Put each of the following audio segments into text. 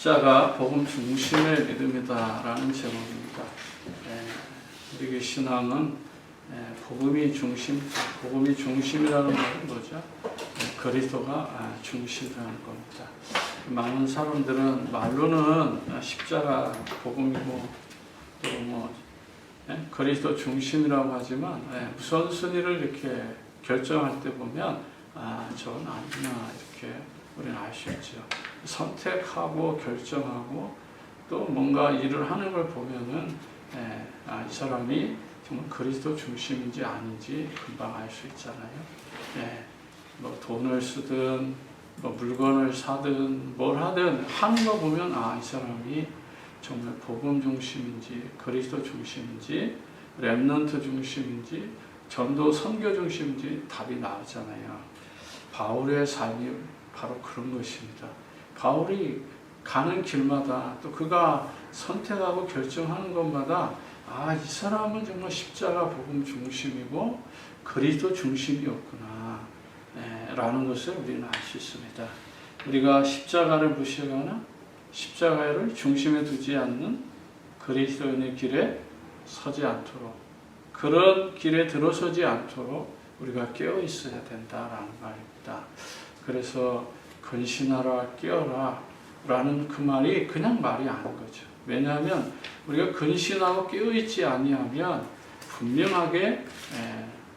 십자가 복음 중심의 믿음이다라는 제목입니다. 우리의 신앙은 복음이 중심이라는 말은 뭐죠? 그리스도가 중심이라는 겁니다. 많은 사람들은 말로는 십자가 복음이고 또 그리스도 중심이라고 하지만 우선순위를 이렇게 결정할 때 보면 저건 아니구나 이렇게 우리는 알 수 있죠. 선택하고 결정하고 또 뭔가 일을 하는 걸 보면은 이 사람이 정말 그리스도 중심인지 아닌지 금방 알 수 있잖아요. 뭐 돈을 쓰든 뭐 물건을 사든 뭘 하든 하는 거 보면 이 사람이 정말 복음 중심인지 그리스도 중심인지 렘넌트 중심인지 전도 선교 중심인지 답이 나오잖아요. 바울의 삶이 바로 그런 것입니다. 바울이 가는 길마다 또 그가 선택하고 결정하는 것마다 이 사람은 정말 십자가 복음 중심이고 그리스도 중심이었구나 라는 것을 우리는 알 수 있습니다. 우리가 십자가를 무시하거나 십자가를 중심에 두지 않는 그리스도인의 길에 서지 않도록 그런 길에 들어서지 않도록 우리가 깨어 있어야 된다라는 말입니다. 그래서 근신하라 깨어라 라는 그 말이 그냥 말이 아닌 거죠. 왜냐하면 우리가 근신하고 깨어있지 아니하면 분명하게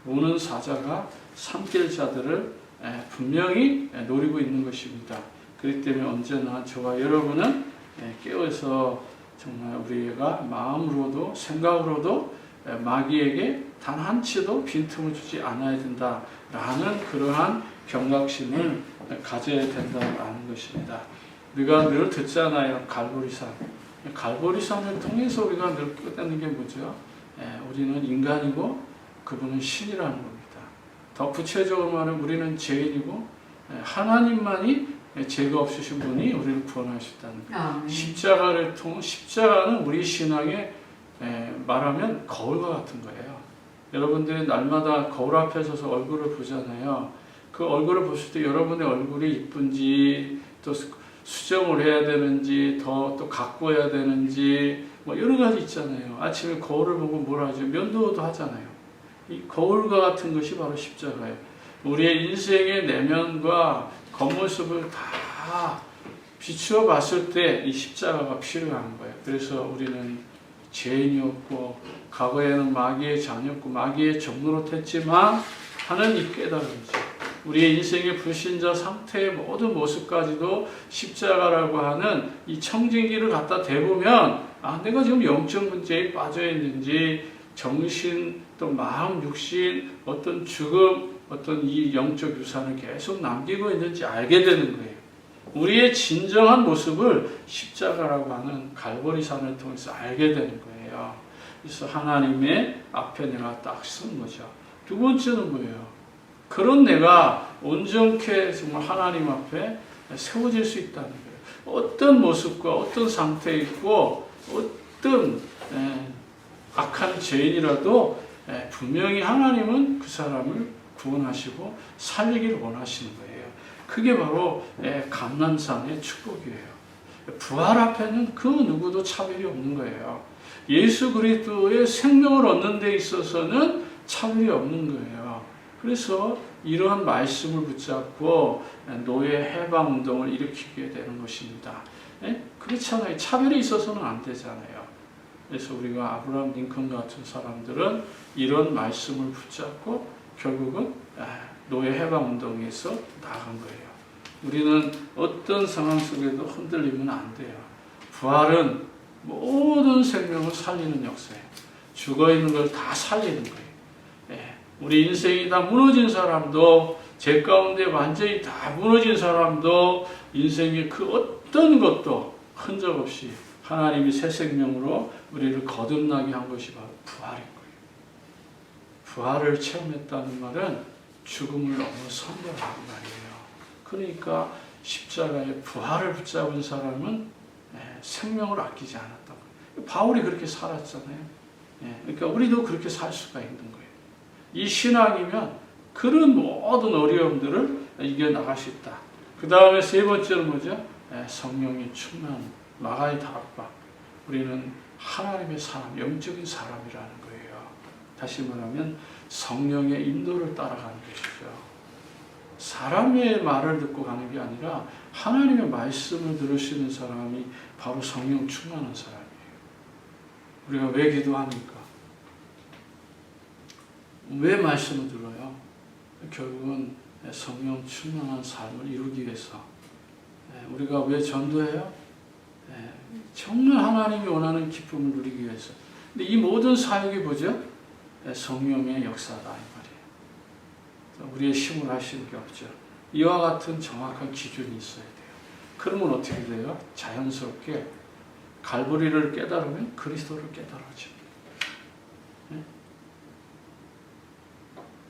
오는 사자가 삼킬 자들을 분명히 노리고 있는 것입니다. 그렇기 때문에 언제나 저와 여러분은 깨어서 정말 우리가 마음으로도 생각으로도 마귀에게 단 한치도 빈틈을 주지 않아야 된다라는 그러한 경각심을 가져야 된다는 것입니다. 우리가 늘 듣잖아요. 갈보리산. 갈보리산을 통해서 우리가 늘 깨닫는 게 뭐죠? 우리는 인간이고 그분은 신이라는 겁니다. 더 구체적으로 말하면 우리는 죄인이고 하나님만이 죄가 없으신 분이 우리를 구원할 수 있다는 거예요. 십자가를 통해 십자가는 우리 신앙의 말하면 거울과 같은 거예요. 여러분들이 날마다 거울 앞에 서서 얼굴을 보잖아요. 그 얼굴을 보실 때 여러분의 얼굴이 이쁜지 또 수정을 해야 되는지 또 가꾸어야 되는지 뭐 여러 가지 있잖아요. 아침에 거울을 보고 뭘 하죠? 면도도 하잖아요. 이 거울과 같은 것이 바로 십자가예요. 우리의 인생의 내면과 겉모습을 다 비추어 봤을 때 이 십자가가 필요한 거예요. 그래서 우리는 죄인이었고 과거에는 마귀의 자녀였고 마귀의 종노릇했지만 하는 이 깨달음이죠. 우리의 인생의 불신자 상태의 모든 모습까지도 십자가라고 하는 이 청진기를 갖다 대보면 내가 지금 영적 문제에 빠져 있는지 정신 또 마음 육신 어떤 죽음 어떤 이 영적 유산을 계속 남기고 있는지 알게 되는 거예요. 우리의 진정한 모습을 십자가라고 하는 갈보리산을 통해서 알게 되는 거예요. 그래서 하나님의 앞에 내가 딱 선 거죠. 두 번째는 뭐예요? 그런 내가 온전케 정말 하나님 앞에 세워질 수 있다는 거예요. 어떤 모습과 어떤 상태에 있고 어떤 악한 죄인이라도 분명히 하나님은 그 사람을 구원하시고 살리기를 원하시는 거예요. 그게 바로 감람산의 축복이에요. 부활 앞에는 그 누구도 차별이 없는 거예요. 예수 그리스도의 생명을 얻는 데 있어서는 차별이 없는 거예요. 그래서 이러한 말씀을 붙잡고 노예 해방 운동을 일으키게 되는 것입니다. 그렇잖아요. 차별이 있어서는 안 되잖아요. 그래서 우리가 아브라함 링컨 같은 사람들은 이런 말씀을 붙잡고 결국은 노예 해방 운동에서 나간 거예요. 우리는 어떤 상황 속에도 흔들리면 안 돼요. 부활은 모든 생명을 살리는 역사예요. 죽어있는 걸 다 살리는 거예요. 우리 인생이 다 무너진 사람도 죄 가운데 완전히 다 무너진 사람도 인생의 그 어떤 것도 흔적 없이 하나님이 새 생명으로 우리를 거듭나게 한 것이 바로 부활인 거예요. 부활을 체험했다는 말은 죽음을 넘어선 거라는 말이에요. 그러니까 십자가의 부활을 붙잡은 사람은 생명을 아끼지 않았다고. 바울이 그렇게 살았잖아요. 그러니까 우리도 그렇게 살 수가 있는 거예요. 이 신앙이면 그런 모든 어려움들을 이겨나갈 수 있다. 그 다음에 세 번째는 뭐죠? 성령이 충만한 마가의 다락방, 우리는 하나님의 사람, 영적인 사람이라는 거예요. 다시 말하면 성령의 인도를 따라가는 것이죠. 사람의 말을 듣고 가는 게 아니라 하나님의 말씀을 들을 수 있는 사람이 바로 성령 충만한 사람이에요. 우리가 왜 기도합니까? 왜 말씀을 들어요? 결국은 성령 충만한 삶을 이루기 위해서. 우리가 왜 전도해요? 정말 하나님이 원하는 기쁨을 누리기 위해서. 근데 이 모든 사역이 뭐죠? 성령의 역사다 이 말이에요. 우리의 힘으로 할 수 있는 게 없죠. 이와 같은 정확한 기준이 있어야 돼요. 그러면 어떻게 돼요? 자연스럽게 갈보리를 깨달으면 그리스도를 깨달아집니다.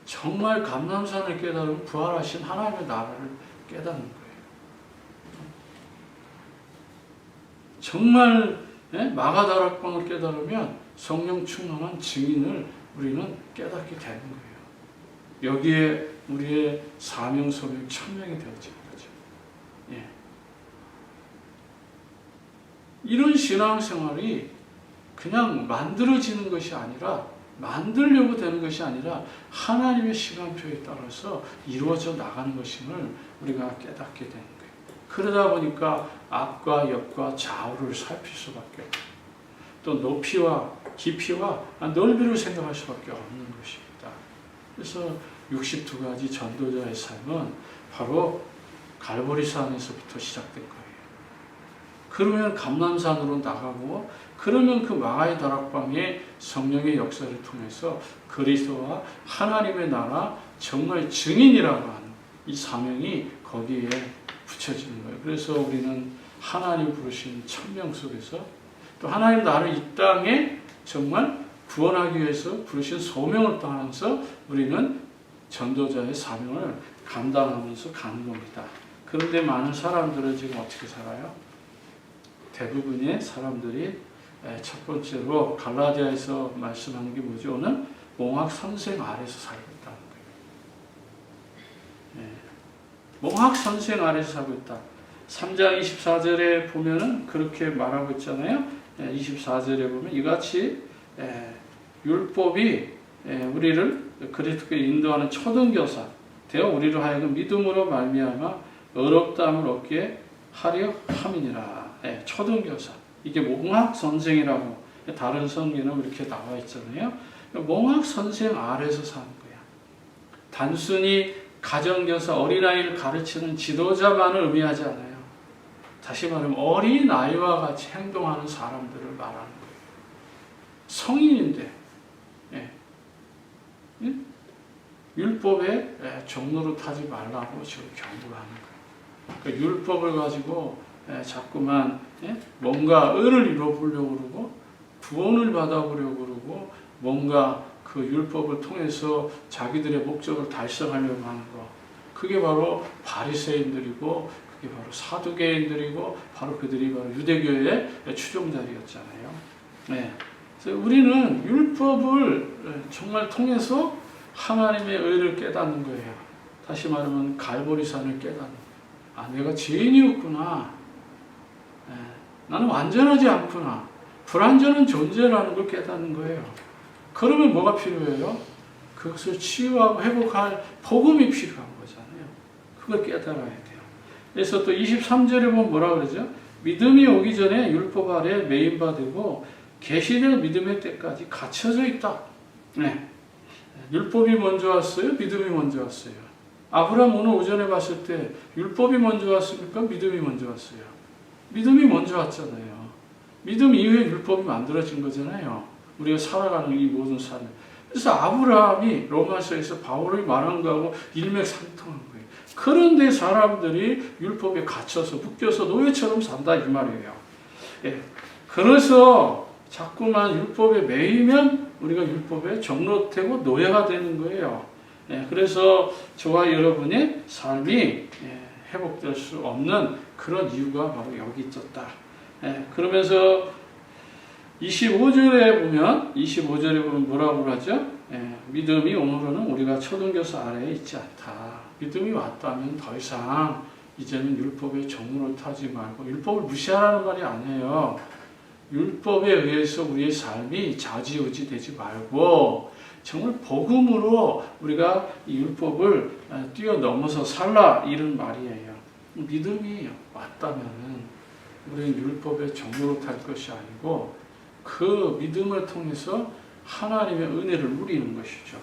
정말 감람산을 깨달으면 부활하신 하나님의 나라를 깨닫는 거예요. 정말 마가다락방을 깨달으면 성령 충만한 증인을 우리는 깨닫게 되는 거예요. 여기에 우리의 사명, 소명, 천명이 되어지는 거죠. 이런 신앙생활이 그냥 만들어지는 것이 아니라, 만들려고 되는 것이 아니라 하나님의 시간표에 따라서 이루어져 나가는 것임을 우리가 깨닫게 되는 거예요. 그러다 보니까 앞과 옆과 좌우를 살필 수밖에 없고, 또 높이와 깊이와 넓이를 생각할 수밖에 없는 것입니다. 그래서 62가지 전도자의 삶은 바로 갈보리산에서부터 시작된 거예요. 그러면 감람산으로 나가고, 그러면 그 마가의 다락방에 성령의 역사를 통해서 그리스도와 하나님의 나라 정말 증인이라고 하는 이 사명이 거기에 붙여지는 거예요. 그래서 우리는 하나님 부르신 천명 속에서, 또 하나님 나를 이 땅에 정말 구원하기 위해서 부르신 소명을 따라서 우리는 전도자의 사명을 감당하면서 가는 겁니다. 그런데 많은 사람들은 지금 어떻게 살아요? 대부분의 사람들이 첫 번째로 갈라디아에서 말씀하는 게 뭐죠? 오늘 몽학 선생 아래서 살고 있다는 거예요. 몽학 선생 아래서 살고 있다. 3장 24절에 보면은 그렇게 말하고 있잖아요. 24절에 보면 이같이 율법이 우리를 그리스도께 인도하는 초등교사 되어 우리로 하여금 믿음으로 말미암아 의롭다함을 얻게 하려 함이니라. 초등교사. 이게 몽학 선생이라고 다른 성경에는 이렇게 나와 있잖아요. 몽학 선생 아래서 사는 거야. 단순히 가정교사, 어린아이를 가르치는 지도자만을 의미하지 않아요. 다시 말하면 어린아이와 같이 행동하는 사람들을 말하는 거예요. 성인인데 율법에 종로로 타지 말라고 지금 경고를 하는 거예요. 그러니까 율법을 가지고 자꾸만 뭔가 의를 이뤄보려고 그러고 구원을 받아보려고 그러고 뭔가 그 율법을 통해서 자기들의 목적을 달성하려고 하는 거, 그게 바로 바리새인들이고 그게 바로 사두개인들이고 바로 그들이 바로 유대교의 추종자들이었잖아요. 그래서 우리는 율법을 정말 통해서 하나님의 의를 깨닫는 거예요. 다시 말하면 갈보리산을 깨닫는 거예요. 내가 죄인이었구나. 나는 완전하지 않구나. 불완전한 존재라는 걸 깨닫는 거예요. 그러면 뭐가 필요해요? 그것을 치유하고 회복할 복음이 필요한 거잖아요. 그걸 깨달아야 돼요. 그래서 또 23절에 보면 뭐라 그러죠? 믿음이 오기 전에 율법 아래 매인받고 계시될 믿음의 때까지 갇혀져 있다. 율법이 먼저 왔어요? 믿음이 먼저 왔어요? 아브라함 오늘 오전에 봤을 때 율법이 먼저 왔습니까? 믿음이 먼저 왔어요? 믿음이 먼저 왔잖아요. 믿음 이후에 율법이 만들어진 거잖아요. 우리가 살아가는 이 모든 삶을. 그래서 아브라함이 로마서에서 바울이 말한 거하고 일맥상통한 거예요. 그런데 사람들이 율법에 갇혀서 묶여서 노예처럼 산다 이 말이에요. 그래서 자꾸만 율법에 매이면 우리가 율법에 종로되고 노예가 되는 거예요. 그래서 저와 여러분의 삶이 회복될 수 없는 그런 이유가 바로 여기 있었다. 그러면서 25절에 보면 뭐라고 하죠? 믿음이 오늘은 우리가 초등교사 아래에 있지 않다. 믿음이 왔다면 더 이상 이제는 율법의 종으로 타지 말고, 율법을 무시하라는 말이 아니에요. 율법에 의해서 우리의 삶이 좌지우지 되지 말고 정말 복음으로 우리가 이 율법을 뛰어넘어서 살라, 이런 말이에요. 믿음이 왔다면 우리는 율법의 종으로 탈 것이 아니고 그 믿음을 통해서 하나님의 은혜를 누리는 것이죠.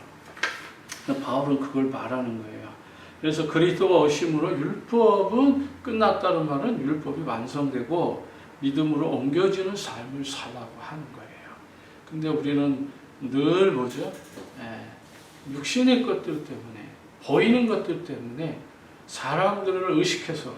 바울은 그걸 말하는 거예요. 그래서 그리스도가 오심으로 율법은 끝났다는 말은 율법이 완성되고 믿음으로 옮겨지는 삶을 살라고 하는 거예요. 근데 우리는 늘 뭐죠? 육신의 것들 때문에, 보이는 것들 때문에 사람들을 의식해서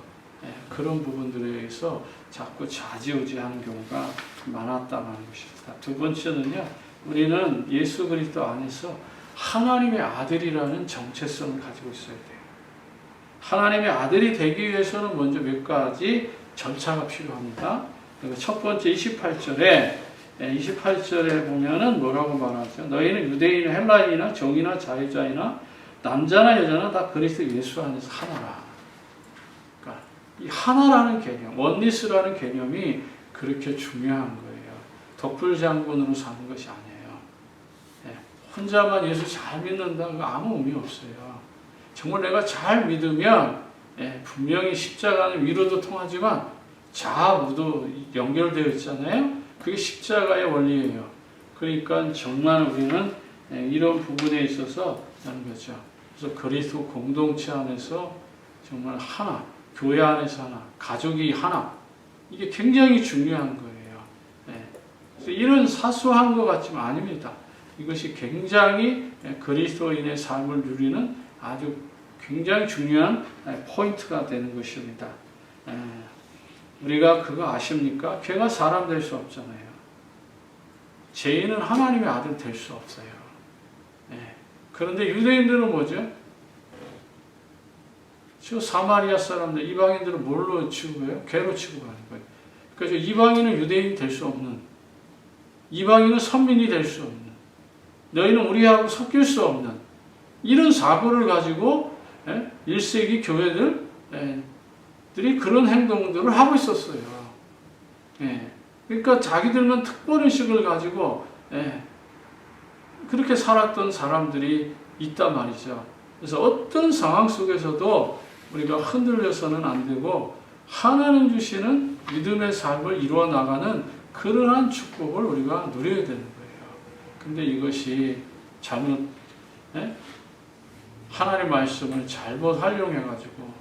그런 부분들에 의해서 자꾸 좌지우지하는 경우가 많았다는 것입니다. 두 번째는요, 우리는 예수 그리스도 안에서 하나님의 아들이라는 정체성을 가지고 있어야 돼요. 하나님의 아들이 되기 위해서는 먼저 몇 가지 절차가 필요합니다. 첫 번째 28절에 보면은 뭐라고 말하죠? 너희는 유대인이나 헬라인이나 종이나 자유자이나 남자나 여자나 다 그리스도 예수 안에서 하나라. 그러니까 이 하나라는 개념, 원리스라는 개념이 그렇게 중요한 거예요. 독불장군으로 사는 것이 아니에요. 혼자만 예수 잘 믿는다는 거 아무 의미 없어요. 정말 내가 잘 믿으면 분명히 십자가는 위로도 통하지만 좌우도 연결되어 있잖아요. 그게 십자가의 원리예요. 그러니까 정말 우리는 이런 부분에 있어서 하는 거죠. 그래서 그리스도 공동체 안에서 정말 하나, 교회 안에서 하나, 가족이 하나, 이게 굉장히 중요한 거예요. 그래서 이런 사소한 것 같지만 아닙니다. 이것이 굉장히 그리스도인의 삶을 누리는 아주 굉장히 중요한 포인트가 되는 것입니다. 우리가 그거 아십니까? 걔가 사람 될 수 없잖아요. 죄인은 하나님의 아들 될 수 없어요. 그런데 유대인들은 뭐죠? 저 사마리아 사람들, 이방인들은 뭘로 취급해요? 개로 취급하는 거예요. 그래서 이방인은 유대인이 될 수 없는, 이방인은 선민이 될 수 없는, 너희는 우리하고 섞일 수 없는 이런 사고를 가지고 1세기 교회들이 그런 행동들을 하고 있었어요. 그러니까 자기들만 특권의식을 가지고 그렇게 살았던 사람들이 있단 말이죠. 그래서 어떤 상황 속에서도 우리가 흔들려서는 안 되고 하나님 주시는 믿음의 삶을 이루어 나가는 그러한 축복을 우리가 누려야 되는 거예요. 근데 이것이 잘못, 하나님 말씀을 잘못 활용해가지고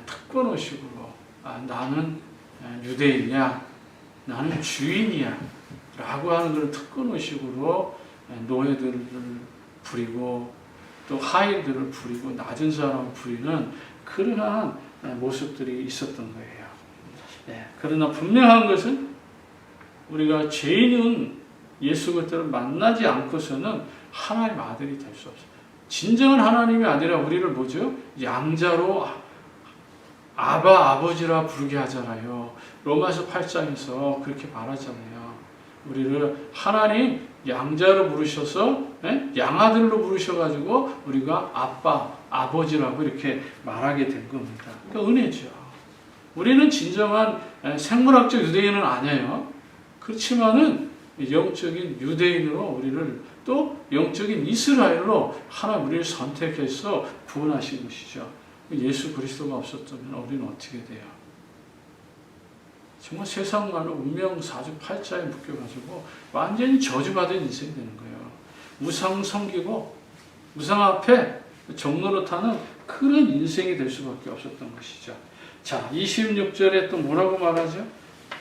특권의식으로 나는 유대인이야, 나는 주인이야 라고 하는 그런 특권의식으로 노예들을 부리고 또 하인들을 부리고 낮은 사람을 부리는 그러한 모습들이 있었던 거예요. 그러나 분명한 것은 우리가 죄인은 예수 그리스도를 만나지 않고서는 하나님 아들이 될 수 없어요. 진정한 하나님의 아들이라 우리를 뭐죠? 양자로 아버지라 부르게 하잖아요. 로마서 8장에서 그렇게 말하잖아요. 우리를 하나님 양자로 부르셔서 양아들로 부르셔가지고 우리가 아버지라고 이렇게 말하게 된 겁니다. 그러니까 은혜죠. 우리는 진정한 생물학적 유대인은 아니에요. 그렇지만은 영적인 유대인으로 우리를 또 영적인 이스라엘로 하나님 우리를 선택해서 구원하신 것이죠. 예수 그리스도가 없었다면 우리는 어떻게 돼요? 정말 세상말로 운명 사주팔자에 묶여가지고 완전히 저주받은 인생이 되는 거예요. 우상 섬기고 우상 앞에 종노릇하는 그런 인생이 될 수밖에 없었던 것이죠. 자, 26절에 또 뭐라고 말하죠?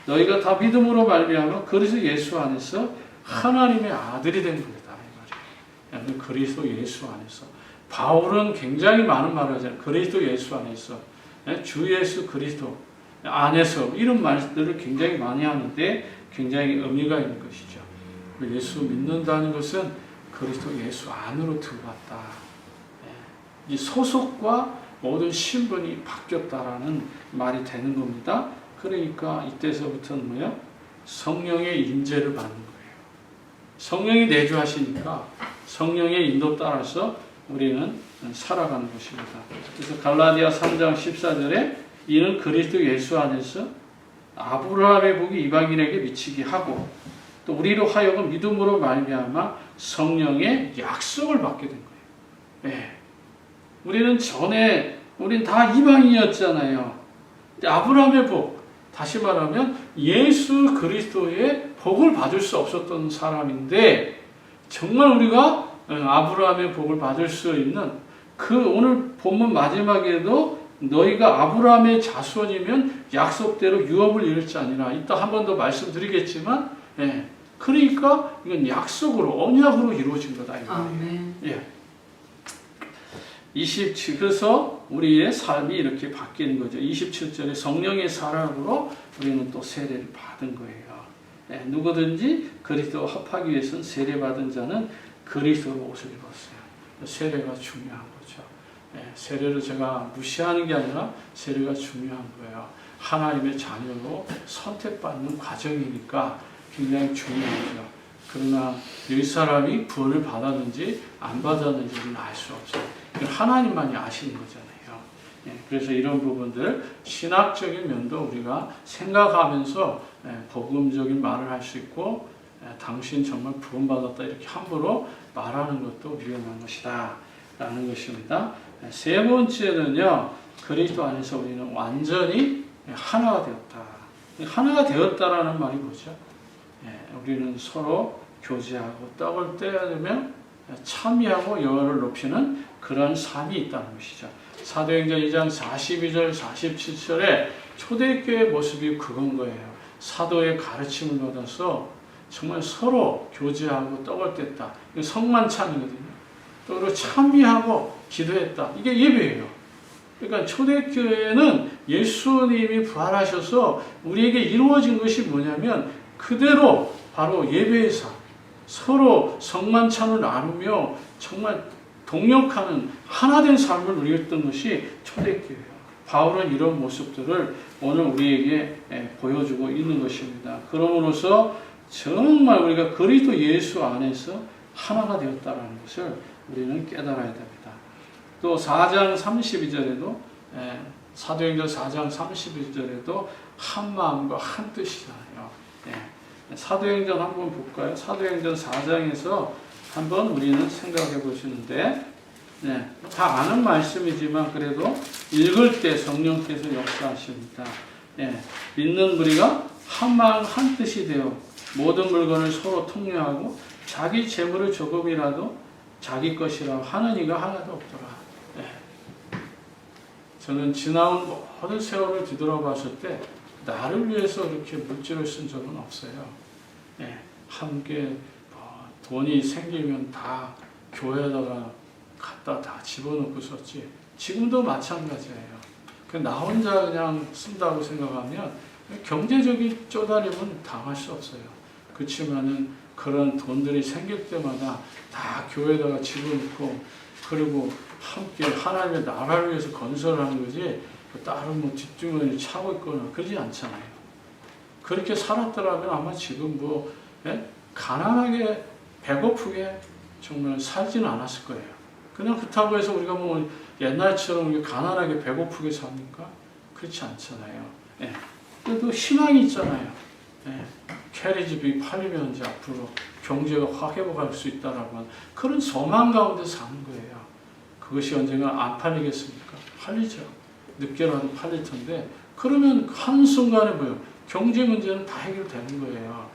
너희가 다 믿음으로 말미암아 그리스도 예수 안에서 하나님의 아들이 된 겁니다. 이 말이에요. 그리스도 예수 안에서. 바울은 굉장히 많은 말을 하잖아요. 그리스도 예수 안에서, 주 예수 그리스도 안에서, 이런 말들을 굉장히 많이 하는데 굉장히 의미가 있는 것이죠. 예수 믿는다는 것은 그리스도 예수 안으로 들어갔다. 이 소속과 모든 신분이 바뀌었다라는 말이 되는 겁니다. 그러니까 이때서부터는 뭐예요? 성령의 인재를 받는 거예요. 성령이 내주하시니까 성령의 인도 따라서 우리는 살아가는 것입니다. 그래서 갈라디아 3장 14절에 이는 그리스도 예수 안에서 아브라함의 복이 이방인에게 미치게 하고 또 우리로 하여금 믿음으로 말미암아 성령의 약속을 받게 된 거예요. 예. 우리는 우린 다 이방인이었잖아요. 아브라함의 복, 다시 말하면 예수 그리스도의 복을 받을 수 없었던 사람인데 정말 우리가 아브라함의 복을 받을 수 있는 오늘 본문 마지막에도 너희가 아브라함의 자손이면 약속대로 유업을 이룰지 아니라 이따 한 번 더 말씀드리겠지만 그러니까 이건 약속으로 언약으로 이루어진 거다. 아멘. 예. 27 그래서 우리의 삶이 이렇게 바뀌는 거죠. 27절에 성령의 사랑으로 우리는 또 세례를 받은 거예요. 누구든지 그리스도와 합하기 위해서는 세례받은 자는 그리스도 옷을 입었어요. 세례가 중요한 거죠. 세례를 제가 무시하는 게 아니라 세례가 중요한 거예요. 하나님의 자녀로 선택받는 과정이니까 굉장히 중요하죠. 그러나 이 사람이 구원을 받았는지 안 받았는지는 알 수 없어요. 하나님만이 아시는 거잖아요. 그래서 이런 부분들 신학적인 면도 우리가 생각하면서 복음적인 말을 할 수 있고 당신 정말 구원받았다 이렇게 함부로 말하는 것도 위험한 것이다 라는 것입니다. 세 번째는요, 그리스도 안에서 우리는 완전히 하나가 되었다. 하나가 되었다라는 말이 뭐죠? 우리는 서로 교제하고 떡을 떼야 되면 참여하고 여호와를 높이는 그런 삶이 있다는 것이죠. 사도행전 2장 42절 47절에 초대교회의 모습이 그건 거예요. 사도의 가르침을 받아서 정말 서로 교제하고 떡을 뗐다. 이게 성만찬이거든요. 또 그리고 참여하고 기도했다. 이게 예배예요. 그러니까 초대교회는 예수님이 부활하셔서 우리에게 이루어진 것이 뭐냐면 그대로 바로 예배의 삶, 서로 성만찬을 나누며 정말 동역하는 하나된 삶을 누렸던 것이 초대교회예요. 바울은 이런 모습들을 오늘 우리에게 보여주고 있는 것입니다. 그러므로서 정말 우리가 그리스도 예수 안에서 하나가 되었다는 것을 우리는 깨달아야 됩니다. 또 4장 32절에도 사도행전 4장 32절에도 한 마음과 한 뜻이잖아요. 사도행전 한번 볼까요? 사도행전 4장에서 한번 우리는 생각해 보시는데 다 아는 말씀이지만 그래도 읽을 때 성령께서 역사하십니다. 믿는 무리가 한 마음 한 뜻이 되어 모든 물건을 서로 통용하고 자기 재물을 조금이라도 자기 것이라고 하는 이가 하나도 없더라. 저는 지나온 모든 세월을 뒤돌아봤을 때 나를 위해서 이렇게 물질을 쓴 적은 없어요. 함께 돈이 생기면 다 교회에다가 갖다 다 집어넣고 썼지. 지금도 마찬가지예요. 나 혼자 그냥 쓴다고 생각하면 경제적인 쪼다림은 당할 수 없어요. 그렇지만은 그런 돈들이 생길 때마다 다 교회에다가 집어넣고 그리고 함께 하나님의 나라를 위해서 건설을 하는 거지 다른 뭐 뒷주머니를 차고 있거나 그러지 않잖아요. 그렇게 살았더라면 아마 지금 가난하게 배고프게 정말 살지는 않았을 거예요. 그냥 그렇다고 해서 우리가 뭐 옛날처럼 가난하게 배고프게 삽니까? 그렇지 않잖아요. 그래도 희망이 있잖아요. 캐리집이 팔리면 이제 앞으로 경제가 확 회복할 수 있다라고 하는 그런 소망 가운데 사는 거예요. 그것이 언젠가 안 팔리겠습니까? 팔리죠. 늦게라도 팔릴 텐데 그러면 한순간에 경제 문제는 다 해결되는 거예요.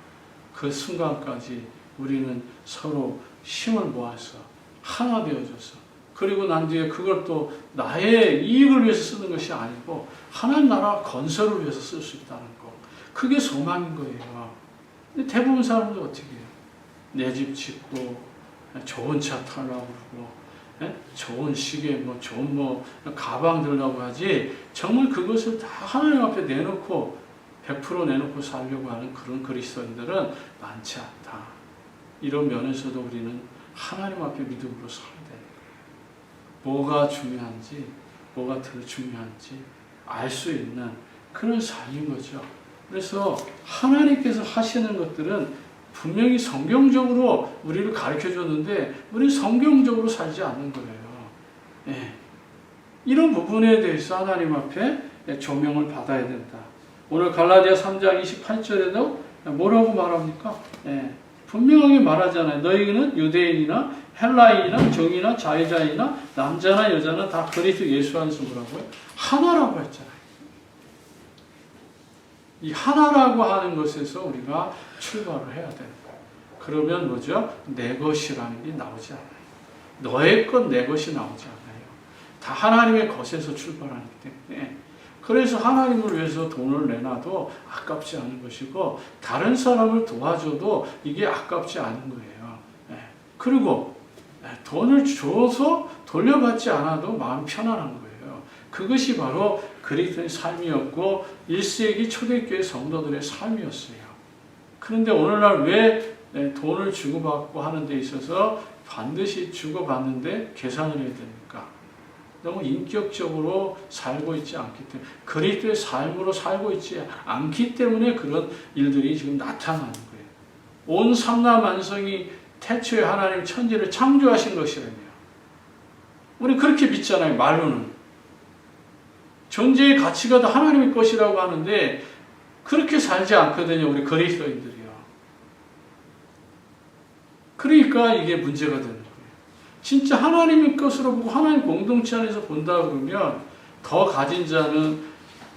그 순간까지 우리는 서로 힘을 모아서 하나 되어져서 그리고 난 뒤에 그걸 또 나의 이익을 위해서 쓰는 것이 아니고 하나님 나라 건설을 위해서 쓸 수 있다는 거. 그게 소망인 거예요. 근데 대부분 사람들 어떻게 해요? 내 집 짓고 좋은 차 타려고 그러고 좋은 시계 좋은 가방 들려고 하지 정말 그것을 다 하나님 앞에 내놓고 100% 내놓고 살려고 하는 그런 그리스도인들은 많지 않다. 이런 면에서도 우리는 하나님 앞에 믿음으로 살아야 돼요. 뭐가 중요한지 뭐가 더 중요한지 알 수 있는 그런 삶인 거죠. 그래서 하나님께서 하시는 것들은 분명히 성경적으로 우리를 가르쳐줬는데 우리는 성경적으로 살지 않는 거예요. 이런 부분에 대해서 하나님 앞에 조명을 받아야 된다. 오늘 갈라디아 3장 28절에도 뭐라고 말합니까? 분명하게 말하잖아요. 너희는 유대인이나 헬라인이나 정이나 자유자이나 남자나 여자나 다 그리스도 예수 안에서 뭐라고요? 하나라고 했잖아요. 이 하나라고 하는 것에서 우리가 출발을 해야 되는 거예요. 그러면 뭐죠? 내 것이라는 게 나오지 않아요. 너의 것, 내 것이 나오지 않아요. 다 하나님의 것에서 출발하기 때문에. 그래서 하나님을 위해서 돈을 내놔도 아깝지 않은 것이고 다른 사람을 도와줘도 이게 아깝지 않은 거예요. 그리고 돈을 줘서 돌려받지 않아도 마음 편안한 거예요. 그것이 바로 그리스도의 삶이었고 1세기 초대교회 성도들의 삶이었어요. 그런데 오늘날 왜 돈을 주고받고 하는 데 있어서 반드시 주고받는데 계산을 해야 됩니까? 너무 인격적으로 살고 있지 않기 때문에 그리스도의 삶으로 살고 있지 않기 때문에 그런 일들이 지금 나타나는 거예요. 온 삼라만성이 태초에 하나님 천지를 창조하신 것이라며 우리 그렇게 믿잖아요. 말로는 존재의 가치가 다 하나님의 것이라고 하는데 그렇게 살지 않거든요. 우리 그리스도인들이요. 그러니까 이게 문제가 되는 거예요. 진짜 하나님의 것으로 보고 하나님 공동체 안에서 본다 그러면 더 가진 자는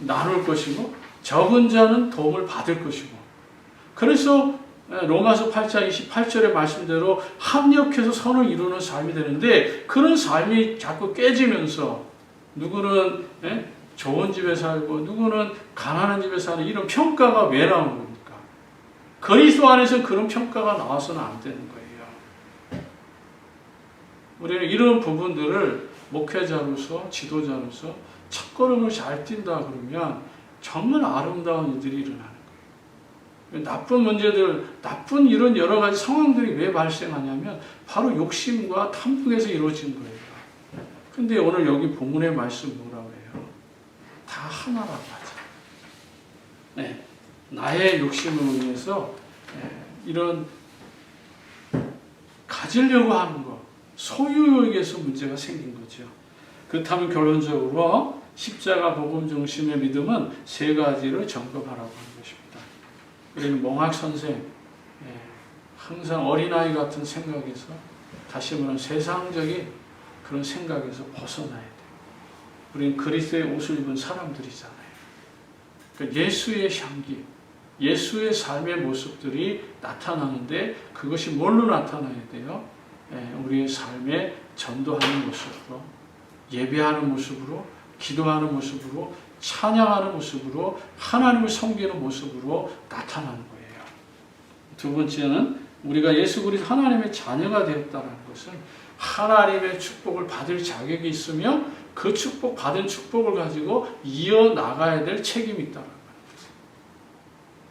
나눌 것이고 적은 자는 도움을 받을 것이고 그래서 로마서 8장 28절의 말씀대로 합력해서 선을 이루는 삶이 되는데 그런 삶이 자꾸 깨지면서 누구는 좋은 집에 살고 누구는 가난한 집에 사는 이런 평가가 왜 나오는 겁니까? 그리스도 안에서 그런 평가가 나와서는 안 되는 거예요. 우리는 이런 부분들을 목회자로서 지도자로서 첫걸음을 잘 뛴다 그러면 정말 아름다운 일들이 일어나는 거예요. 나쁜 문제들, 나쁜 이런 여러 가지 상황들이 왜 발생하냐면 바로 욕심과 탐욕에서 이루어진 거예요. 근데 오늘 여기 본문의 말씀 뭐라고 해요? 다 하나라고 하죠. 나의 욕심을 위해서 이런 가지려고 하는 것, 소유욕에서 문제가 생긴 거죠. 그렇다면 결론적으로 십자가 복음 중심의 믿음은 세 가지를 점검하라고 하는 것입니다. 우리는 몽학 선생, 항상 어린아이 같은 생각에서 다시 말하면 세상적인 그런 생각에서 벗어나야 돼요. 우리는 그리스도의 옷을 입은 사람들이잖아요. 그러니까 예수의 향기, 예수의 삶의 모습들이 나타나는데 그것이 뭘로 나타나야 돼요? 우리의 삶에 전도하는 모습으로, 예배하는 모습으로, 기도하는 모습으로, 찬양하는 모습으로, 하나님을 섬기는 모습으로 나타나는 거예요. 두 번째는 우리가 예수 그리스도 하나님의 자녀가 되었다는 것은 하나님의 축복을 받을 자격이 있으며 그 축복, 받은 축복을 가지고 이어나가야 될 책임이 있다는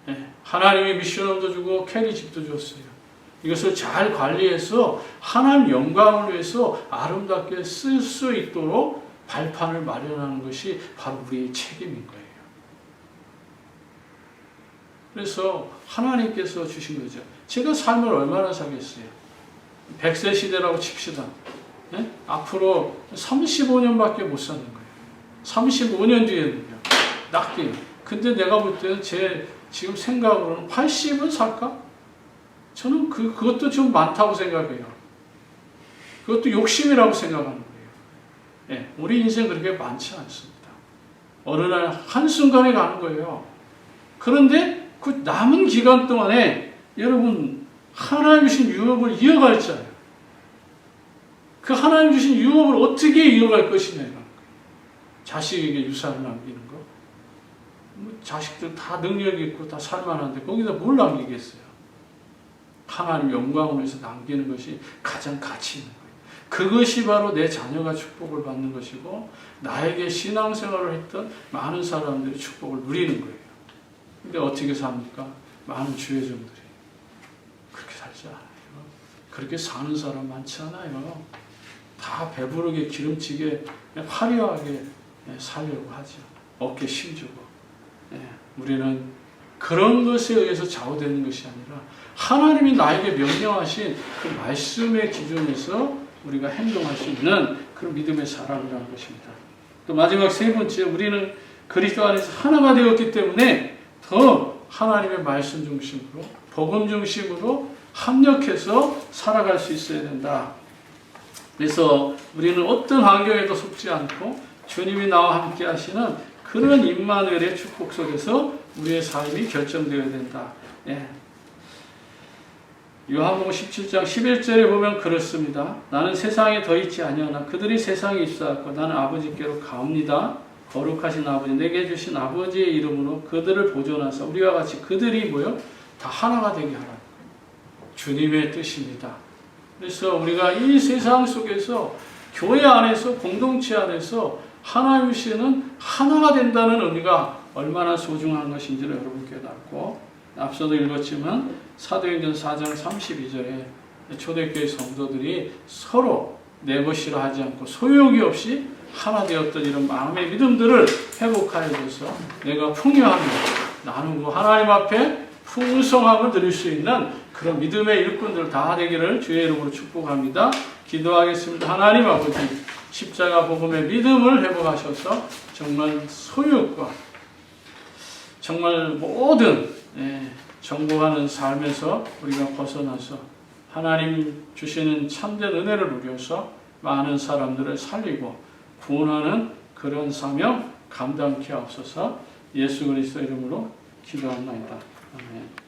거예요. 하나님이 미션홈도 주고 캐리집도 줬어요. 이것을 잘 관리해서 하나님 영광을 위해서 아름답게 쓸 수 있도록 발판을 마련하는 것이 바로 우리의 책임인 거예요. 그래서 하나님께서 주신 거죠. 제가 삶을 얼마나 살겠어요? 100세 시대라고 칩시다. 앞으로 35년밖에 못 사는 거예요. 35년 뒤에는요. 낮게. 근데 내가 볼 때는 제 지금 생각으로는 80은 살까? 저는 그것도 좀 많다고 생각해요. 그것도 욕심이라고 생각하는 거예요. 우리 인생 그렇게 많지 않습니다. 어느 날 한순간에 가는 거예요. 그런데 그 남은 기간 동안에 여러분 하나님 주신 유업을 이어갈 자예요. 그 하나님 주신 유업을 어떻게 이어갈 것이냐. 자식에게 유산을 남기는 거. 자식들 다 능력이 있고 다 살만한데 거기다 뭘 남기겠어요? 하나님 영광을 위해서 남기는 것이 가장 가치 있는 거예요. 그것이 바로 내 자녀가 축복을 받는 것이고 나에게 신앙생활을 했던 많은 사람들이 축복을 누리는 거예요. 근데 어떻게 삽니까? 많은 주회종들이 그렇게 살지 않아요. 그렇게 사는 사람 많지 않아요. 다 배부르게 기름지게 화려하게 살려고 하죠. 어깨 힘주고. 우리는 그런 것에 의해서 좌우되는 것이 아니라 하나님이 나에게 명령하신 그 말씀의 기준에서 우리가 행동할 수 있는 그런 믿음의 사람이라는 것입니다. 또 마지막 세 번째, 우리는 그리스도 안에서 하나가 되었기 때문에 더 하나님의 말씀 중심으로 복음 중심으로 합력해서 살아갈 수 있어야 된다. 그래서 우리는 어떤 환경에도 속지 않고 주님이 나와 함께 하시는 그런 임마누엘의 축복 속에서 우리의 삶이 결정되어야 된다. 예. 요한복음 17장 11절에 보면 그렇습니다. 나는 세상에 더 있지 아니하나 그들이 세상에 있사왔고 나는 아버지께로 가옵니다. 거룩하신 아버지 내게 주신 아버지의 이름으로 그들을 보존하사 우리와 같이 그들이 뭐요? 다 하나가 되게 하라. 주님의 뜻입니다. 그래서 우리가 이 세상 속에서 교회 안에서 공동체 안에서 하나님께서는 하나가 된다는 의미가 얼마나 소중한 것인지를 여러분 깨닫고 앞서도 읽었지만 사도행전 4장 32절에 초대교회 성도들이 서로 내 것이라 하지 않고 소유욕이 없이 하나 되었던 이런 마음의 믿음들을 회복하여 줘서 내가 풍요하며 나누고 하나님 앞에 풍성함을 드릴 수 있는 그런 믿음의 일꾼들 다 되기를 주의 이름으로 축복합니다. 기도하겠습니다. 하나님 아버지 십자가 복음의 믿음을 회복하셔서 정말 소유욕과 정말 모든 정복하는 삶에서 우리가 벗어나서 하나님 주시는 참된 은혜를 누려서 많은 사람들을 살리고 구원하는 그런 사명 감당케 하옵소서. 예수 그리스도 이름으로 기도합니다. 아멘.